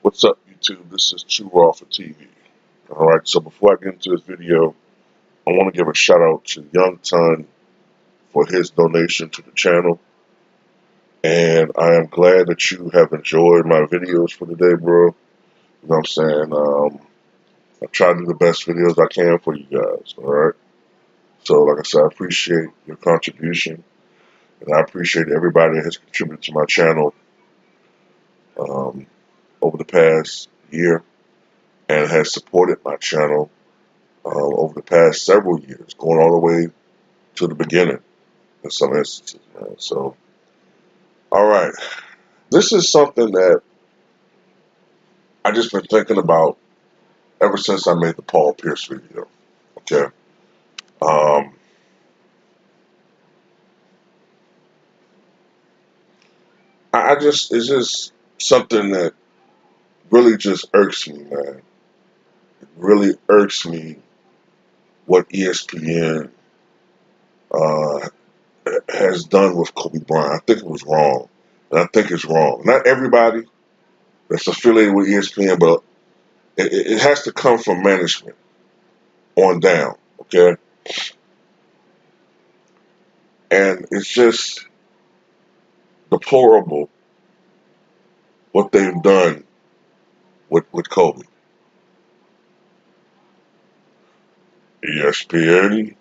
What's up, YouTube? This is Too Raw for TV. Alright, so before I get into this video, I want to give a shout out to Young Ton for his donation to the channel. And I am glad that you have enjoyed my videos for today, bro. You know what I'm saying? I try to do the best videos I can for you guys, alright? So, like I said, I appreciate your contribution. And I appreciate everybody that has contributed to my channel um, over the past year and has supported my channel over the past several years, going all the way to the beginning in some instances, man. So, all right, this is something that I just been thinking about ever since I made the Paul Pierce video. Okay, um, I just it's just something that really just irks me, man. It really irks me what ESPN uh, has done with Kobe Bryant. I think it was wrong, and I think it's wrong. Not everybody that's affiliated with ESPN, but it has to come from management on down, okay? And it's just deplorable what they've done with Kobe. ESPN,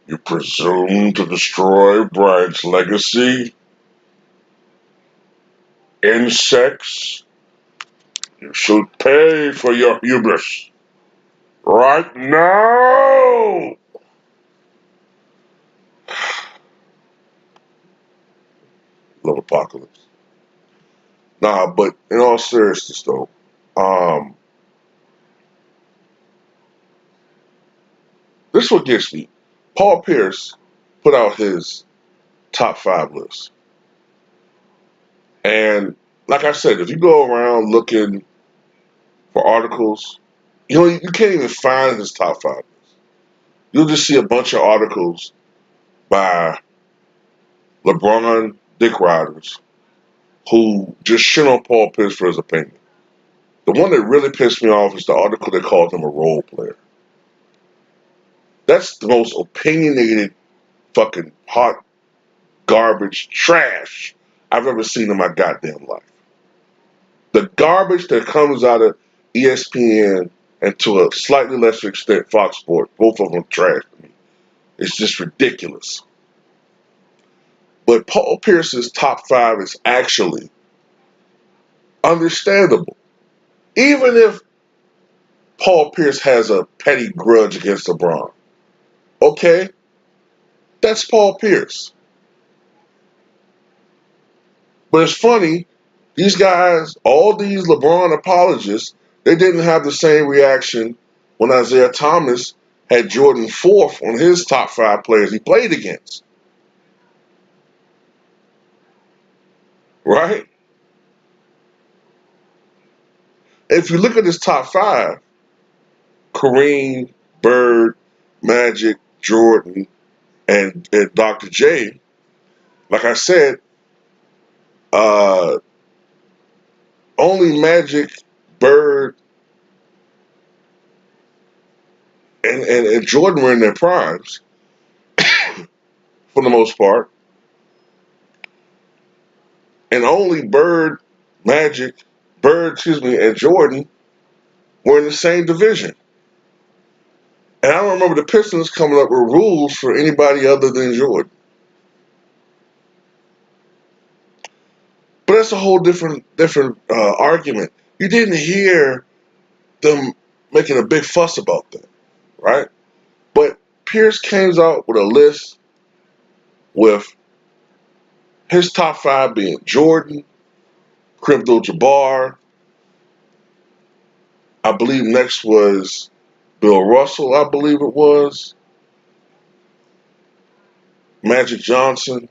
you presume to destroy Bryant's legacy. Insects, you should pay for your hubris. Right now! Love Apocalypse. Nah, but in all seriousness though, um, this is what gets me. Paul Pierce put out his top 5 list. And like I said, if you go around looking for articles, you can't even find his top 5 list. You'll just see a bunch of articles by LeBron dick riders who just shit on Paul Pierce for his opinion. The one that really pissed me off is the article that called him a role player. That's the most opinionated fucking hot garbage trash I've ever seen in my goddamn life. The garbage that comes out of ESPN and to a slightly lesser extent Fox Sports, both of them trash to me. It's just ridiculous. But Paul Pierce's top 5 is actually understandable. Even if Paul Pierce has a petty grudge against LeBron, okay, that's Paul Pierce. But it's funny, these guys, all these LeBron apologists, they didn't have the same reaction when Isaiah Thomas had Jordan 4th on his top 5 players he played against. Right? If you look at his top 5, Kareem, Bird, Magic, Jordan, and Dr. J, like I said, only Magic, Bird, and Jordan were in their primes for the most part. And only and Jordan were in the same division. And I don't remember the Pistons coming up with rules for anybody other than Jordan. But that's a whole different argument. You didn't hear them making a big fuss about that, right? But Pierce came out with a list with his top 5 being Jordan, Kareem Abdul-Jabbar. I believe next was Bill Russell, I believe it was. Magic Johnson,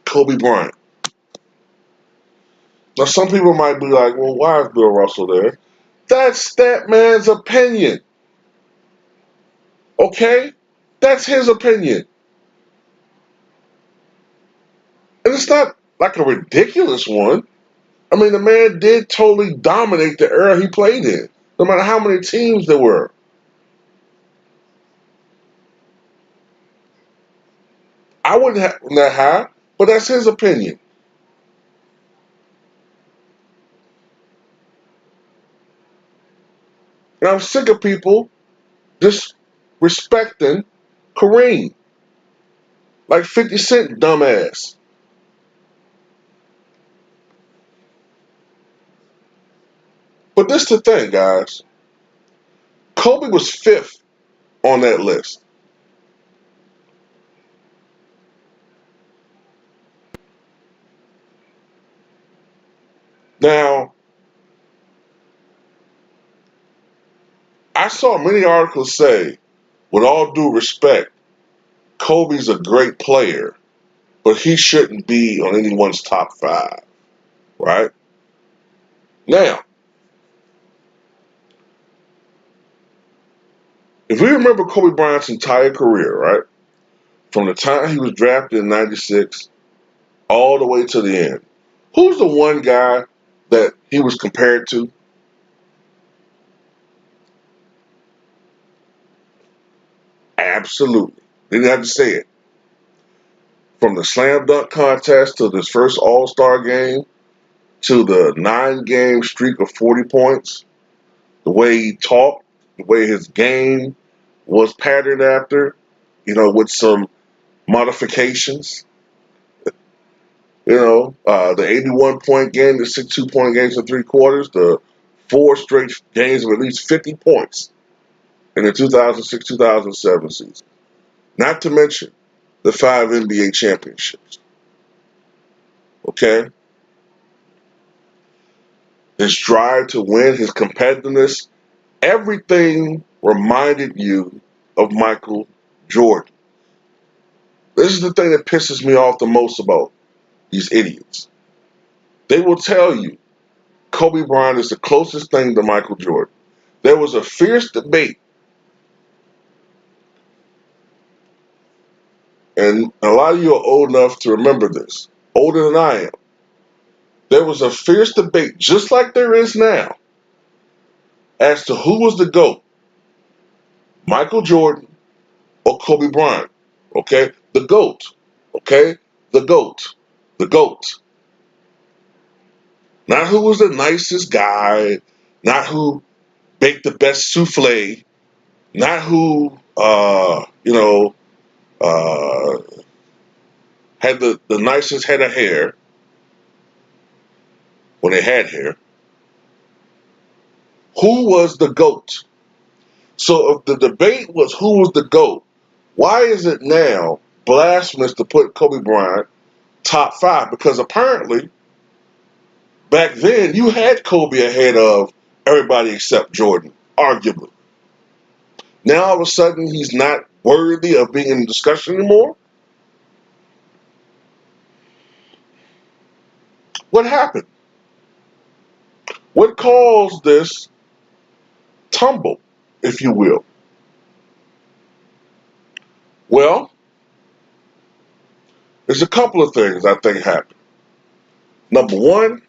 Kobe Bryant. Now, some people might be like, well, why is Bill Russell there? That's that man's opinion. Okay? That's his opinion. And it's not like a ridiculous one. I mean, the man did totally dominate the era he played in, no matter how many teams there were. I wouldn't have him that high, but that's his opinion. And I'm sick of people disrespecting Kareem. Like 50 Cent, dumbass. But this is the thing, guys. Kobe was fifth on that list. Now, I saw many articles say, with all due respect, Kobe's a great player, but he shouldn't be on anyone's top five, right? Now, if we remember Kobe Bryant's entire career, right? From the time he was drafted in 96 all the way to the end, who's the one guy that he was compared to? Absolutely. They didn't have to say it. From the slam dunk contest to this first All Star game to the 9 game streak of 40 points, the way he talked, the way his game was patterned after, with some modifications. The 81 point game, the 62 point games in 3 quarters, the 4 straight games of at least 50 points in the 2006 2007 season. Not to mention the 5 NBA championships. Okay? His drive to win, his competitiveness, everything reminded you of Michael Jordan. This is the thing that pisses me off the most about these idiots. They will tell you Kobe Bryant is the closest thing to Michael Jordan. There was a fierce debate, and a lot of you are old enough to remember this, older than I am. There was a fierce debate, just like there is now, as to who was the GOAT, Michael Jordan or Kobe Bryant. Okay? The GOAT. Okay? The GOAT. The GOAT. Not who was the nicest guy, not who baked the best souffle, not who, uh, had the nicest head of hair when they had hair. Who was the GOAT? So if the debate was who was the GOAT, why is it now blasphemous to put Kobe Bryant top five? Because apparently back then you had Kobe ahead of everybody except Jordan, arguably. Now all of a sudden he's not worthy of being in the discussion anymore? What happened? What caused this tumble, if you will? Well, there's a couple of things I think happened. Number one,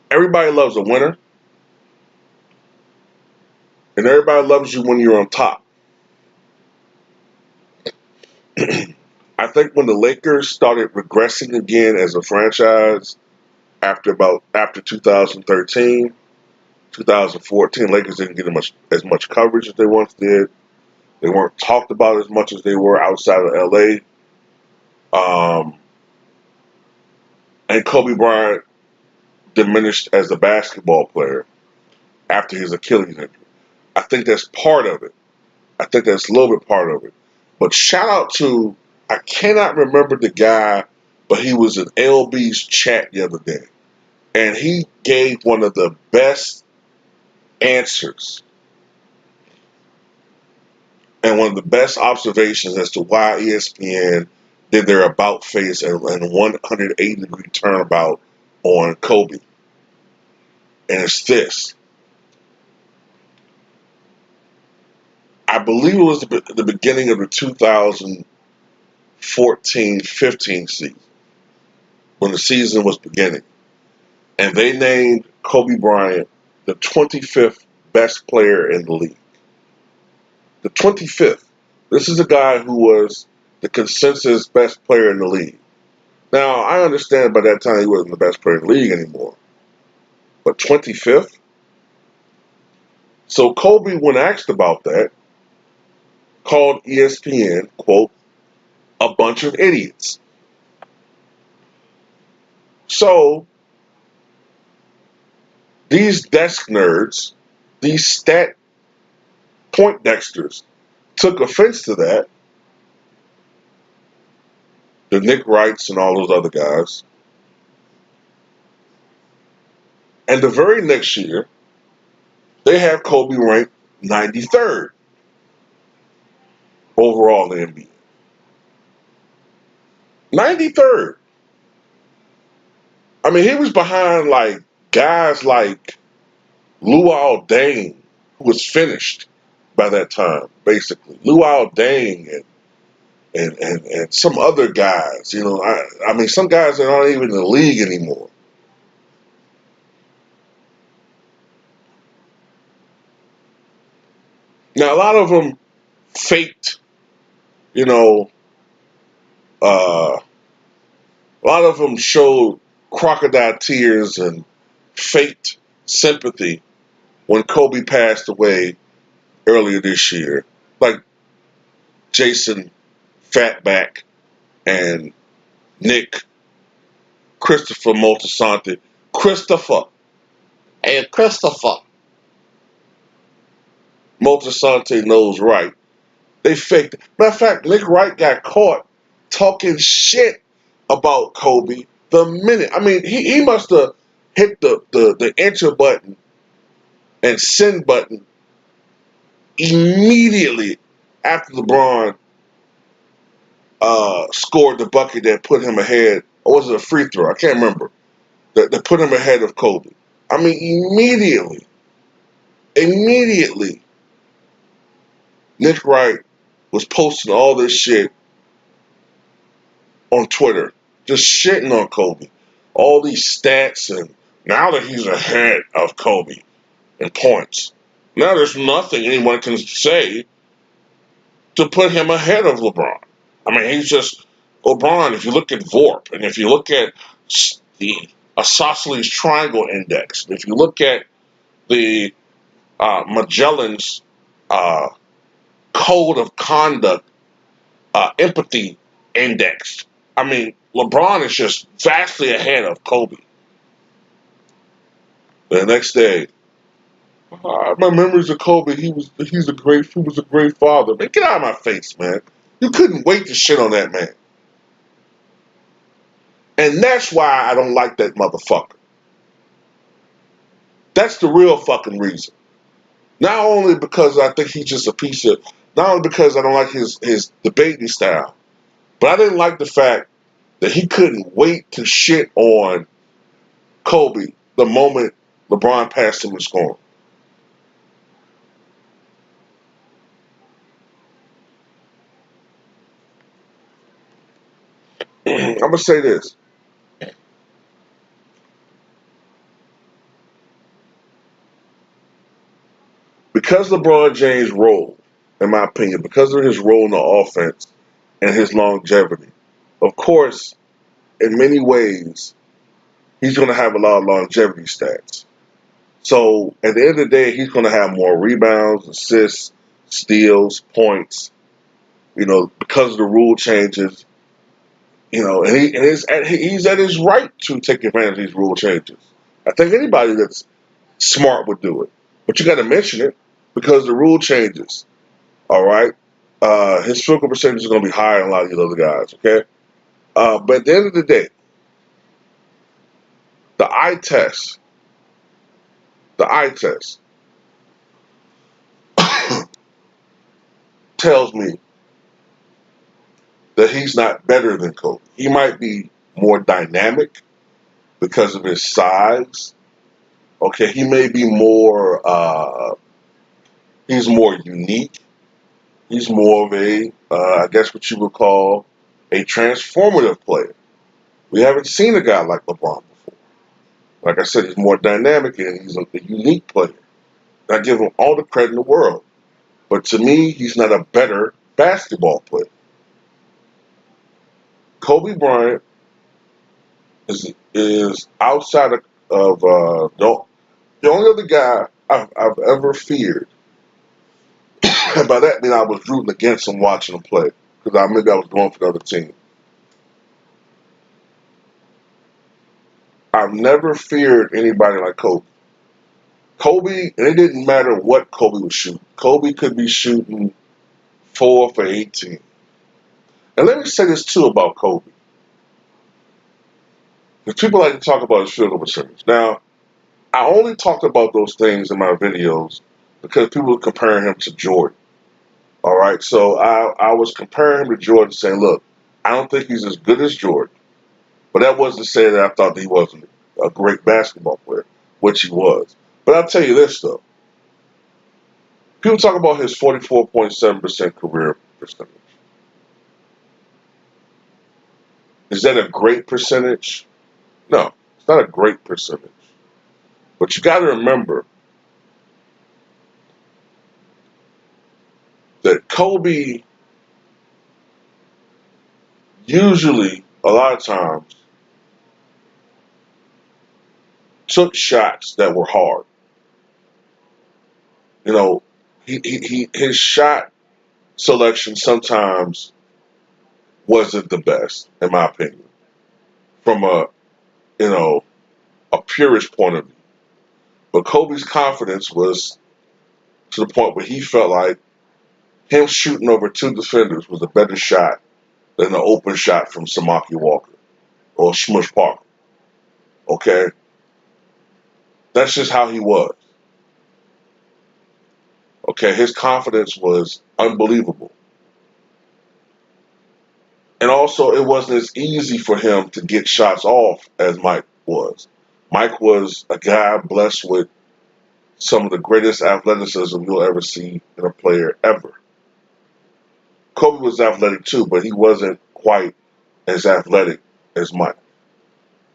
everybody loves a winner, and everybody loves you when you're on top. I think when the Lakers started regressing again as a franchise after 2013, 2014, Lakers didn't get as much coverage as they once did. They weren't talked about as much as they were outside of LA. And Kobe Bryant diminished as a basketball player after his Achilles injury. I think that's part of it. I think that's a little bit part of it. But shout out to, I cannot remember the guy, but he was in LB's chat the other day. And he gave one of the best answers and one of the best observations as to why ESPN did their about face and 180-degree turnabout on Kobe. And it's this. I believe it was the beginning of the 2004 14-15 season, when the season was beginning. And they named Kobe Bryant the 25th best player in the league. The 25th. This is a guy who was the consensus best player in the league. Now, I understand by that time he wasn't the best player in the league anymore. But 25th? So Kobe, when asked about that, called ESPN, quote, a bunch of idiots. So, these desk nerds, these stat point dexters, took offense to that. The Nick Wrights and all those other guys. And the very next year, they have Kobe ranked 93rd overall in the NBA. 93rd. I mean, he was behind like guys like Luol Deng, who was finished by that time, basically. Luol Deng and some other guys, you know. I mean, some guys that aren't even in the league anymore. Now, a lot of them faked, you know, a lot of them showed crocodile tears and faked sympathy when Kobe passed away earlier this year, like Jason Fatback and Nick Christopher Moltisanti. Christopher. And Christopher Moltisanti knows right. They faked it. Matter of fact, Nick Wright got caught talking shit about Kobe the minute. I mean, he must have hit the enter button and send button immediately after LeBron scored the bucket that put him ahead. Or was it a free throw? I can't remember. That put him ahead of Kobe. I mean, immediately, Nick Wright was posting all this shit on Twitter, just shitting on Kobe. All these stats, and now that he's ahead of Kobe in points, now there's nothing anyone can say to put him ahead of LeBron. I mean, he's just LeBron. If you look at VORP, and if you look at the Isosceles Triangle Index, if you look at the Magellan's uh, Code of Conduct Empathy Index, I mean, LeBron is just vastly ahead of Kobe. The next day, my memories of Kobe. He was a great father. Man, get out of my face, man. You couldn't wait to shit on that man. And that's why I don't like that motherfucker. That's the real fucking reason. Not only because I think he's just a piece of, not only because I don't like his debating style, but I didn't like the fact that he couldn't wait to shit on Kobe the moment LeBron passed him the scoring. I'm gonna say this. Because LeBron James' role, in my opinion, because of his role in the offense and his longevity, of course, in many ways, he's going to have a lot of longevity stats. So at the end of the day, he's going to have more rebounds, assists, steals, points, you know, because of the rule changes, you know, and he's at his right to take advantage of these rule changes. I think anybody that's smart would do it. But you got to mention it because the rule changes. All right. His field goal percentage is going to be higher than a lot of these other guys. Okay. But at the end of the day, the eye test, the eye test tells me that he's not better than Kobe. He might be more dynamic because of his size. Okay. He may be more, he's more unique. He's more of a, I guess what you would call a transformative player. We haven't seen a guy like LeBron before. Like I said, he's more dynamic and he's a unique player. I give him all the credit in the world. But to me, he's not a better basketball player. Kobe Bryant is outside of the only other guy I've ever feared. And by that I mean I was rooting against him watching him play because maybe I was going for the other team. I've never feared anybody like Kobe. Kobe, and it didn't matter what Kobe was shooting. Kobe could be shooting 4 for 18. And let me say this too about Kobe. Because people like to talk about his field goal percentage. Now, I only talked about those things in my videos because people were comparing him to Jordan. All right, so I was comparing him to Jordan, saying, look, I don't think he's as good as Jordan, but that wasn't to say that I thought that he wasn't a great basketball player, which he was. But I'll tell you this though, people talk about his 44.7% career percentage. Is that a great percentage? No, it's not a great percentage. But you got to remember that Kobe usually, a lot of times, took shots that were hard. You know, his shot selection sometimes wasn't the best, in my opinion, from you know a purist point of view. But Kobe's confidence was to the point where he felt like him shooting over two defenders was a better shot than an open shot from Samaki Walker or Smush Parker. Okay, that's just how he was. Okay, his confidence was unbelievable. And also, it wasn't as easy for him to get shots off as Mike was. Mike was a guy blessed with some of the greatest athleticism you'll ever see in a player ever. Kobe was athletic too, but he wasn't quite as athletic as Mike.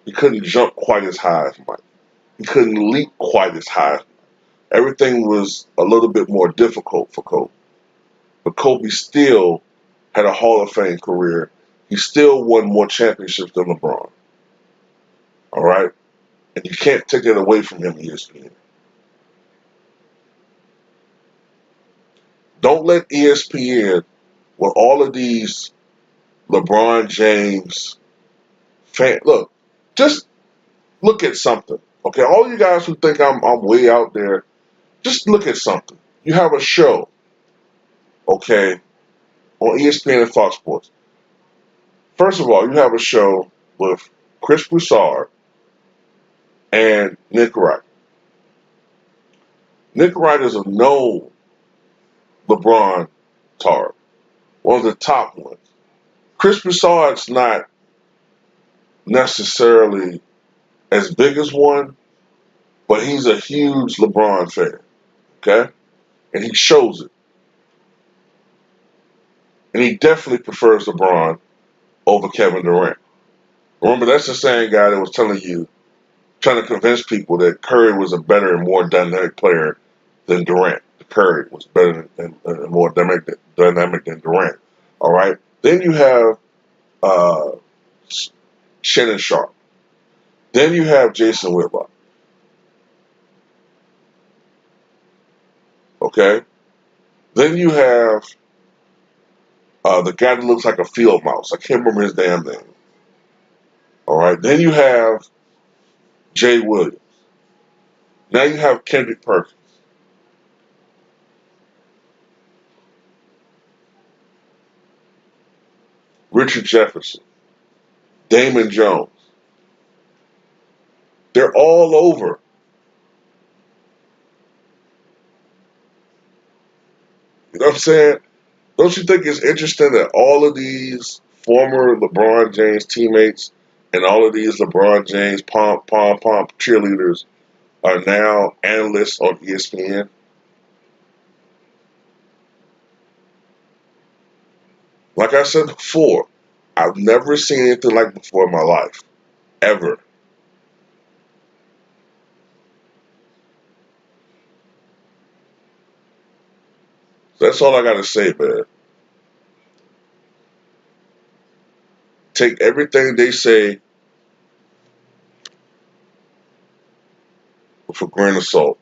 He couldn't jump quite as high as Mike. He couldn't leap quite as high. Everything was a little bit more difficult for Kobe. But Kobe still had a Hall of Fame career. He still won more championships than LeBron. All right? And you can't take that away from him, ESPN. Don't let ESPN, with all of these LeBron James look, just look at something. Okay, all you guys who think I'm way out there, just look at something. You have a show, okay, on ESPN and Fox Sports. First of all, you have a show with Chris Broussard and Nick Wright. Nick Wright is a known LeBron tar, one of the top ones. Chris Broussard's not necessarily as big as one, but he's a huge LeBron fan, okay? And he shows it. And he definitely prefers LeBron over Kevin Durant. Remember, that's the same guy that was telling you, trying to convince people that Curry was a better and more dynamic player than Durant. Curry was better and more dynamic than Durant. All right? Then you have uh, Shannon Sharp. Then you have Jason Whitlock. Okay? Then you have the guy that looks like a field mouse. I can't remember his damn name. All right. Then you have Jay Williams. Now you have Kendrick Perkins. Richard Jefferson. Damon Jones. They're all over. You know what I'm saying? Don't you think it's interesting that all of these former LeBron James teammates and all of these LeBron James pomp cheerleaders are now analysts on ESPN? Like I said before, I've never seen anything like before in my life. Ever. So that's all I gotta say, man. Take everything they say with a grain of salt.